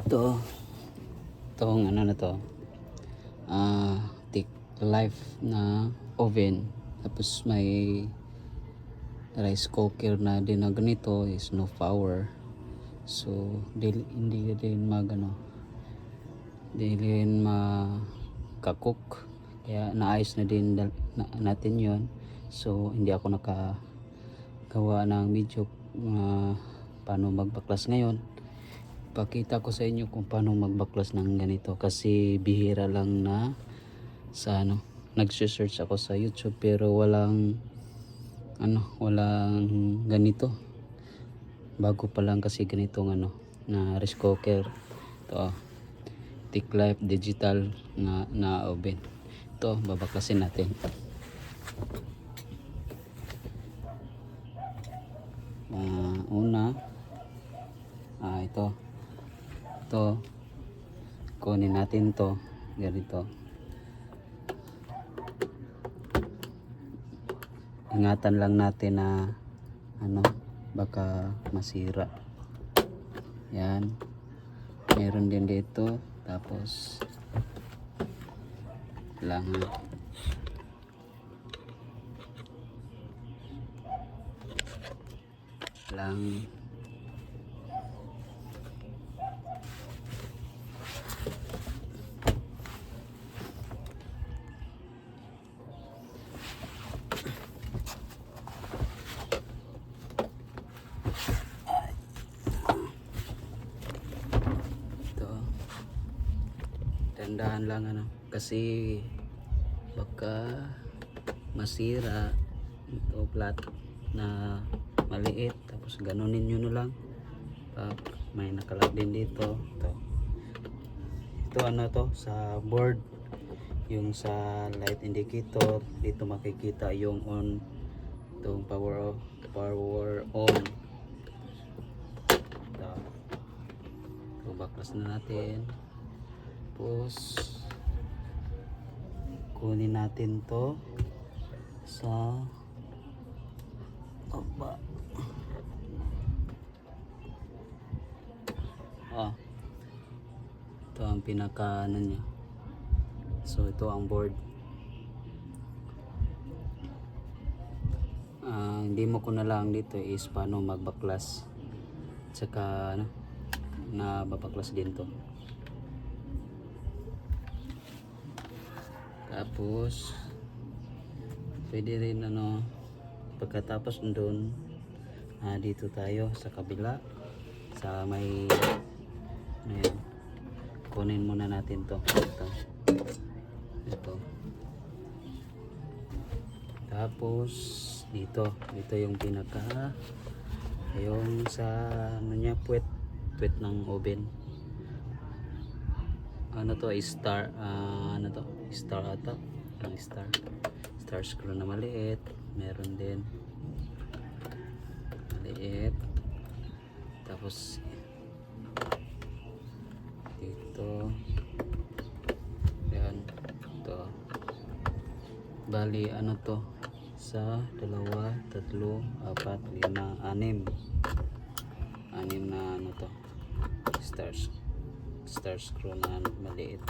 Ito, itong ano na to, thick life na oven. Tapos may rice cooker na din na ganito is no power. So hindi din hindi din makakook. Kaya naayos na din natin yon. So hindi ako nakagawa ng video paano magbaklas ngayon. Pakita ko sa inyo kung paano magbaklas ng ganito kasi bihira lang na sa nagse-search ako sa YouTube pero walang ganito. Bago pa lang kasi ganitong na rice cooker. Ito, thick life digital na oven. Ito, babaklasin natin. Una, ito kunin natin to ganito. Ingatan lang natin na baka masira. Yan, meron din dito. Tapos lang dandahan lang kasi baka masira ito flat na maliit. Tapos ganunin nyo na lang pag may nakalag din dito. Ito to sa board, yung sa light indicator dito makikita yung on, itong power on. Ito baklas na natin. Tapos kunin natin to sa baba. Ito ang pinaka niya. So ito ang board. Hindi mo ko na lang dito is paano magbaklas. Tsaka na babaklas din to. Tapos pwede rin pagkatapos doon dito tayo sa kabila sa may kunin muna natin to ito. Tapos dito yung pinaka yung sa puwet ng oven. Star star ata ang star screw na maliit, meron din maliit. Tapos dito yan, ito bali sa 2, 3, 4, 5, 6 na star screw na maliit.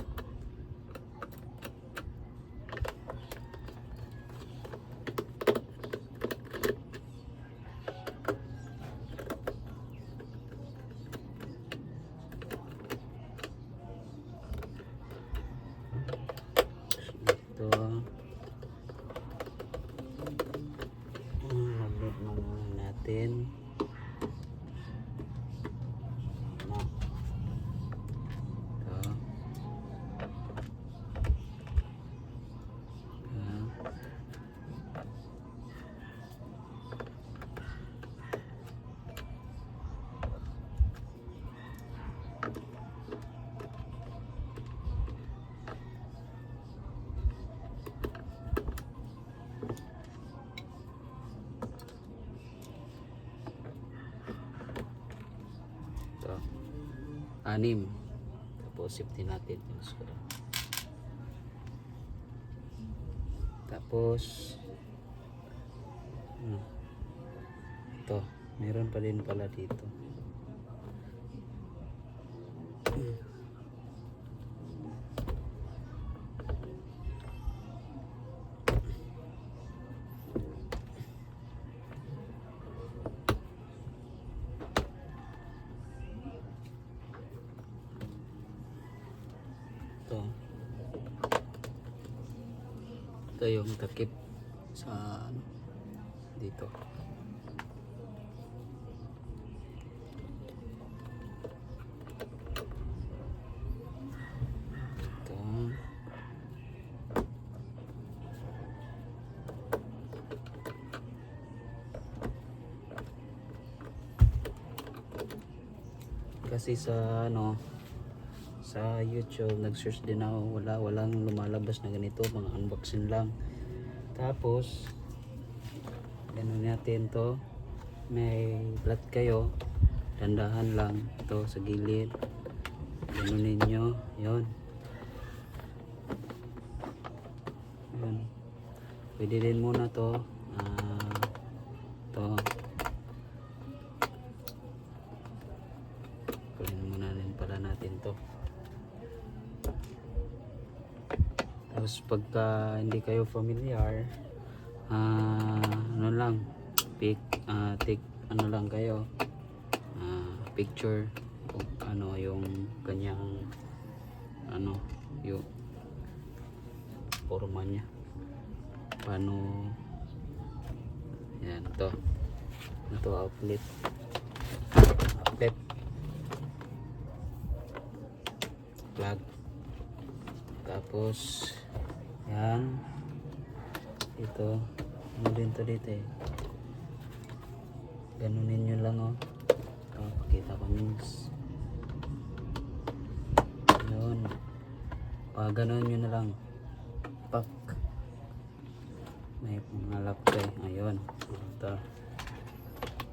Magnet muna natin. Anim. Tapos safety natin yung screw. Tapos ito, meron pa din pala dito. ito. Ito yung takip sa ano, dito. Ito. Kasi sa ano, sa YouTube nag-search din ako, walang lumalabas na ganito, mga unboxing lang. Tapos ganun natin to, may flat kayo, dandahan lang ito sa gilid, ganunin nyo, yun. Pwede din muna to, to kunin muna rin pala natin to. Tapos pagka hindi kayo familiar, ano lang, take ano lang kayo, picture kung ano yung kanyang ano, yung forma niya, paano yan, ito outlet plug. Tapos yan, ito ano din to dito eh, ganunin nyo lang oh. Pakita ko means yun, ganunin nyo na lang, pak, may pangalap ko eh, ayun, ito.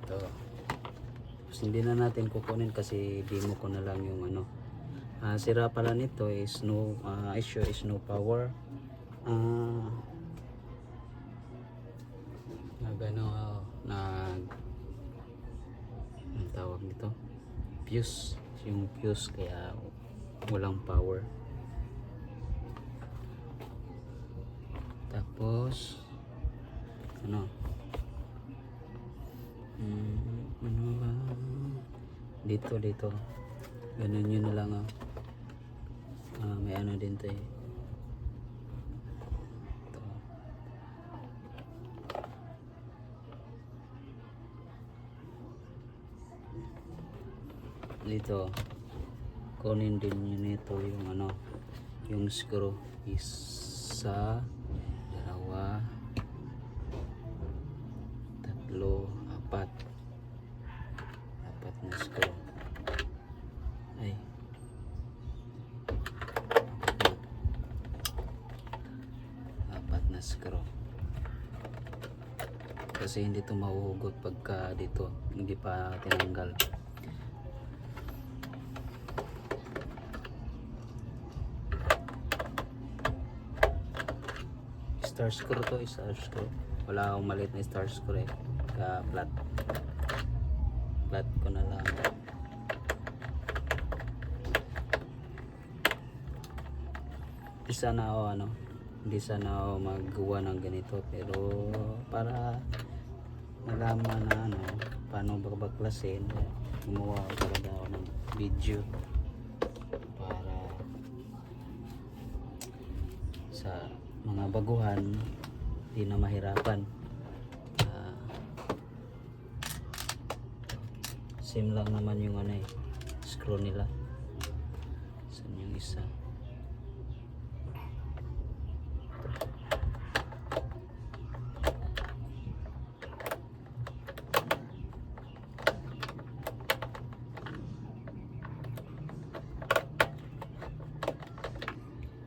Tapos hindi na natin kukunin kasi demo ko na lang yung ano. Sira pala nito is no issue is no power. Ang tawag nito, fuse, yung fuse, kaya walang power. Tapos ano ba dito ganun yun na lang oh. May ano din to eh, ito. Dito kunin din yun nito yung ano, yung screw, isa, dalawa, tatlo, apat na screw. Ay, apat na screw. Kasi hindi ito mahuhugot pagka dito hindi pa tinanggal. Star screw to, star screw. Wala akong maliit na star screw eh, flat ko na lang. Hindi sana ako maggawa ng ganito, pero para malaman na ano, paano baklasin, gumawa ako talaga ako ng video para sa mga baguhan di na mahirapan. Same lang naman yung ano eh, screw nila. Saan yung isa?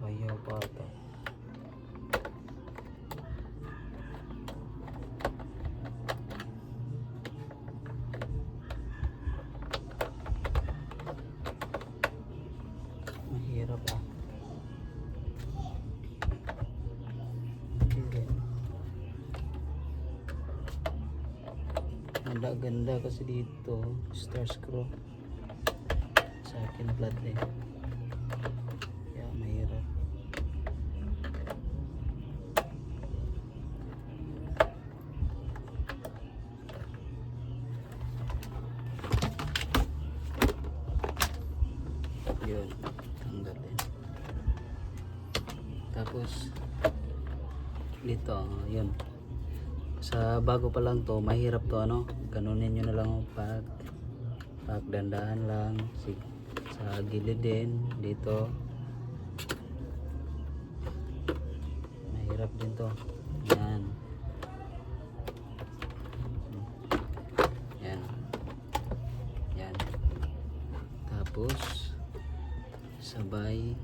Ayaw pa ito. Mahirap ah. Ganda kasi dito star screw sa akin flat eh, kaya mahirap. Yun, tanggalin. Tapos dito, yun. Sa bago pa lang to, mahirap to ano. Ganunin nyo na lang pag dandahan lang. Sa gilid din dito. Mahirap din to. Yan. Yan. Yan. Tapos sabay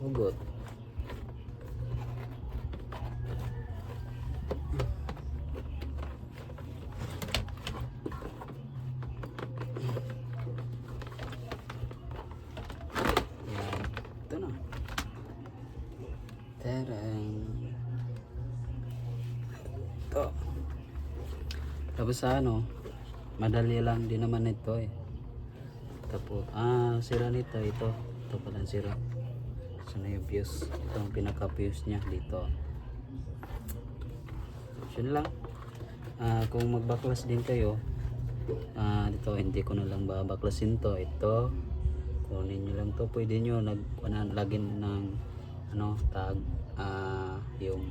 hugot. Yan. Ito na. Tarang. Ito. Tapos sa ano, madali lang din naman ito eh. Tapos, sira nito, ito pala ang sira. Sana yung fuse, ito ang pinaka fuse nya dito. Yun lang. Kung magbaklas din kayo, dito hindi ko na lang babaklasin to. Ito, kunin nyo lang to. Pwede nyo lagyan ng ano, tag, yung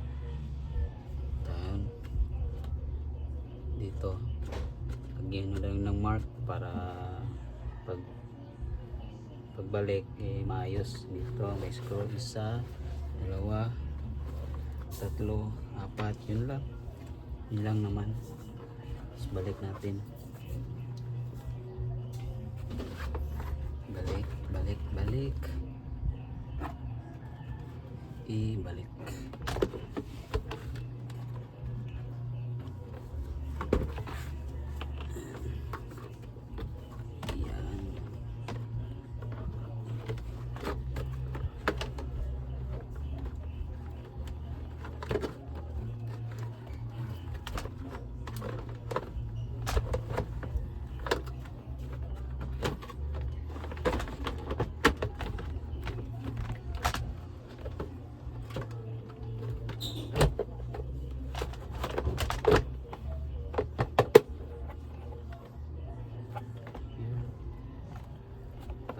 tayon dito. Lagyan nyo lang ng mark para pagbalik maayos. Dito may screw, 1, 2, 3, 4, yun lang naman. Tapos balik natin, balik ibalik.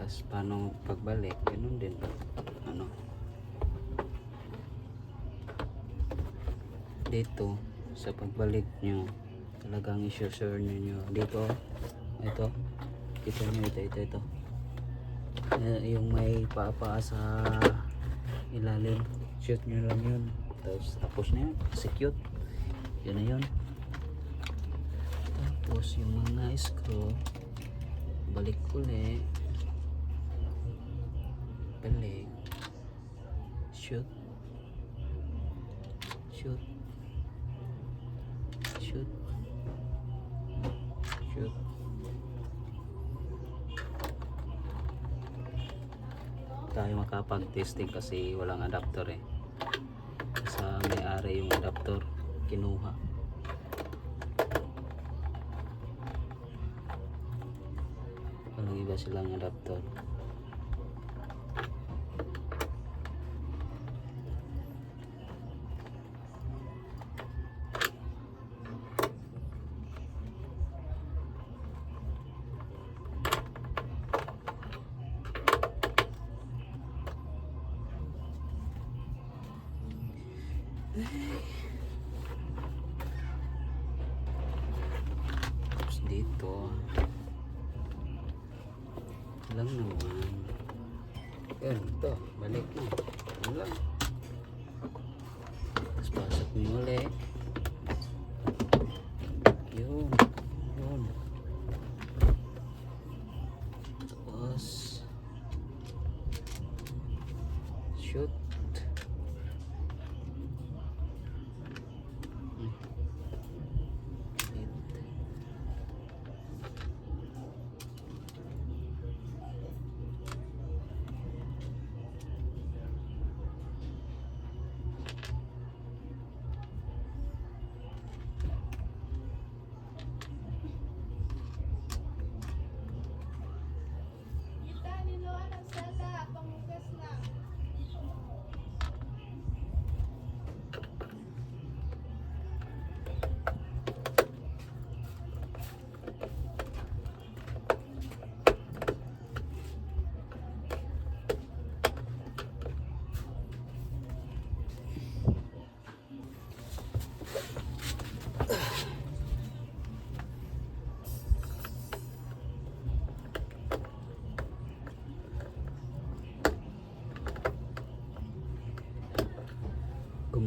Tapos paano pagbalik, ganun din ano dito sa pagbalik nyo, talagang i-sure nyo dito. Ito kita nyo, ito yung may paa sa ilalim, shoot nyo lang yun. Tapos na yun, secure, yun na yun. Tapos yung mga screw, balik ulit, balik, shoot, tayo makapag-testing kasi walang adapter eh. Sa may-ari yung adapter kinuha. Walang iba silang adapter. Tapos dito lang naman yan, ito balik na yun lang. Tapos pasok nyo ulit, yun tapos shoot.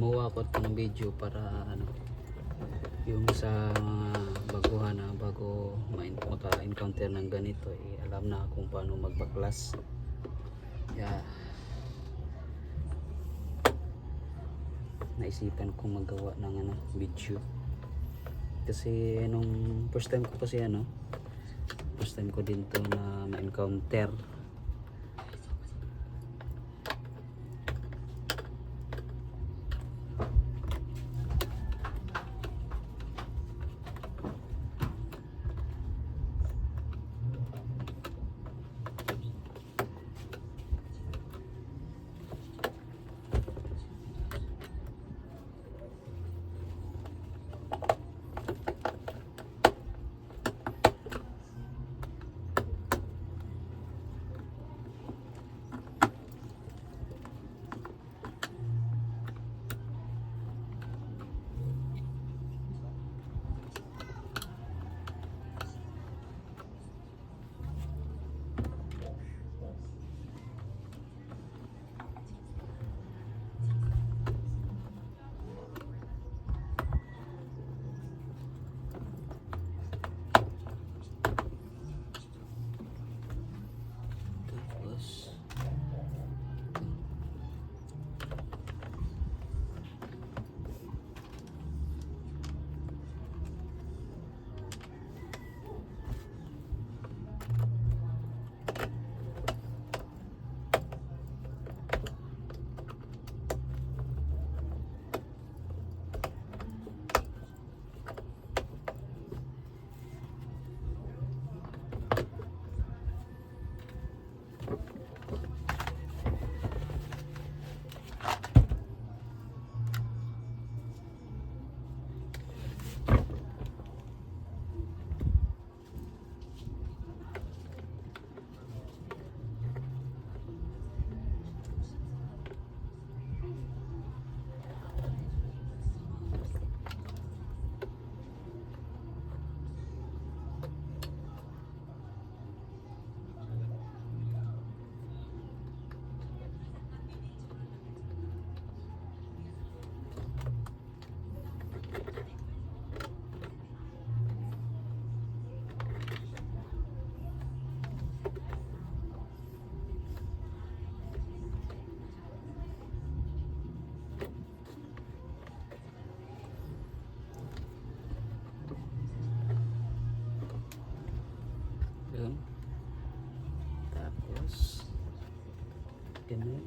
gumawa ako ng video para ano, yung sa mga baguhan na bago maka-encounter ng ganito, alam na kung paano magbaklas. Yeah. Naisipan kong magawa ng ano, video. Kasi nung first time ko din to na ma-encounter. Tapos yun. Tapos ganun.